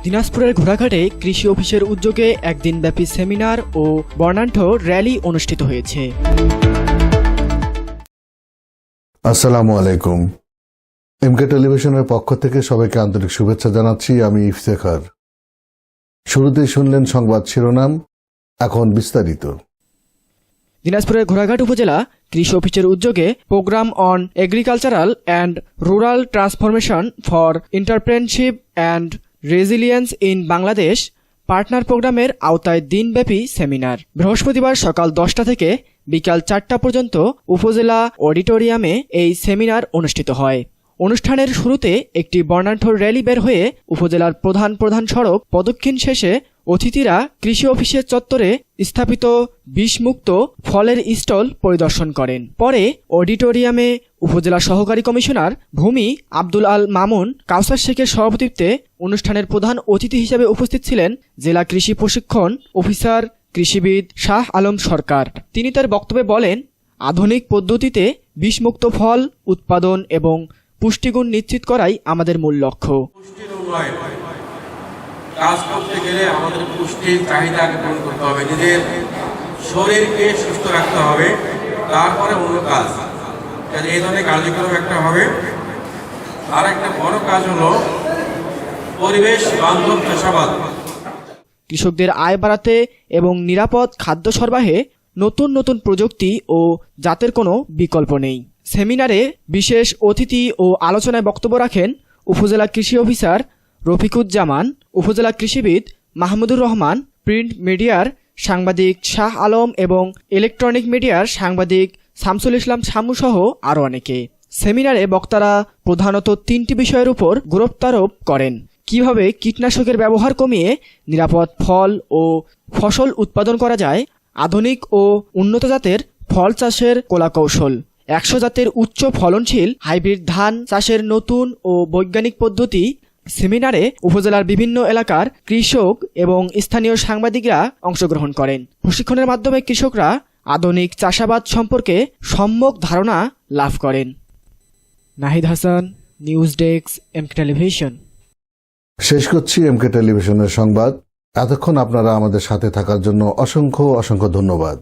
দিনাজপুরের ঘোড়াঘাটে কৃষি অফিসের উদ্যোগে একদিনব্যাপী সেমিনার ও বর্ণাঢ্য র্যালি অনুষ্ঠিত হয়েছে। আসসালামু আলাইকুম। এমকে টেলিভিশনের পক্ষ থেকে সবাইকে আন্তরিক শুভেচ্ছা জানাচ্ছি। আমি ইফতেখার। শুরুতেই শুনলেন সংবাদ শিরোনাম, এখন বিস্তারিত। দিনাজপুরের ঘোড়াঘাট উপজেলা কৃষি অফিসের উদ্যোগে programme on agricultural and rural transformation for entrepreneurship and resilience in Bangladesh partner প্রোগ্রামের আওতায় দিনব্যাপী সেমিনার বৃহস্পতিবার সকাল 10টা থেকে বিকাল 4টা পর্যন্ত উপজেলা অডিটোরিয়ামে এই সেমিনার অনুষ্ঠিত হয়। অনুষ্ঠানের শুরুতে একটি বর্ণাঢ্য র্যালি বের হয়ে উপজেলার প্রধান সড়ক প্রদক্ষিণ শেষে অতিথিরা কৃষি অফিসের চত্বরে স্থাপিত বিষমুক্ত ফলের স্টল পরিদর্শন করেন। পরে অডিটোরিয়ামে উপজেলা সহকারী কমিশনার ভূমি আব্দুল আল মামুন কাউসার শেখের সভাপতিত্বে অনুষ্ঠানের প্রধান অতিথি হিসেবে উপস্থিত ছিলেন জেলা কৃষি প্রশিক্ষণ অফিসার কৃষিবিদ শাহ আলম সরকার। তিনি তার বক্তব্যে বলেন, আধুনিক পদ্ধতিতে বিষমুক্ত ফল উৎপাদন এবং পুষ্টিগুণ নিশ্চিত করাই আমাদের মূল লক্ষ্য। কাজ করতে গেলে আমাদের পুষ্টির চাহিদাকে পূরণ করতে হবে, নিজের শরীরকে সুস্থ রাখতে হবে, তারপরে অন্য কাজ। এই ধরনের কার্যক্রম একটা হবে। আর একটা বড় কাজ হলো পরিবেশ বান্ধব চাষাবাদ। কৃষকদের আয় বাড়াতে এবং নিরাপদ খাদ্য সরবরাহে নতুন প্রযুক্তি ও জাতের কোনো বিকল্প নেই। সেমিনারে বিশেষ অতিথি ও আলোচনায় বক্তব্য রাখেন উপজেলা কৃষি অফিসার রফিকুজ্জামান, উপজেলা কৃষিবিদ মাহমুদুর রহমান, প্রিন্ট মিডিয়ার সাংবাদিক শাহ আলম এবং ইলেকট্রনিক মিডিয়ার সাংবাদিক শামসুল ইসলাম শামু সহ আরও অনেকে। সেমিনারে বক্তারা প্রধানত 3টি বিষয়ের উপর গুরুত্বারোপ করেন: কিভাবে কীটনাশকের ব্যবহার কমিয়ে নিরাপদ ফল ও ফসল উৎপাদন করা যায়, আধুনিক ও উন্নত জাতের ফল চাষের কলাকৌশল, 100 জাতের উচ্চ ফলনশীল হাইব্রিড ধান চাষের নতুন ও বৈজ্ঞানিক পদ্ধতি। সেমিনারে উপজেলার বিভিন্ন এলাকার কৃষক এবং স্থানীয় সাংবাদিকরা অংশগ্রহণ করেন। প্রশিক্ষণের মাধ্যমে কৃষকরা আধুনিক চাষাবাদ সম্পর্কে সম্যক ধারণা লাভ করেন। Nahid Hasan, news desk, MK television. শেষ করছি এমকে টেলিভিশনের সংবাদ। এতক্ষণ আপনারা আমাদের সাথে থাকার জন্য অসংখ্য ধন্যবাদ।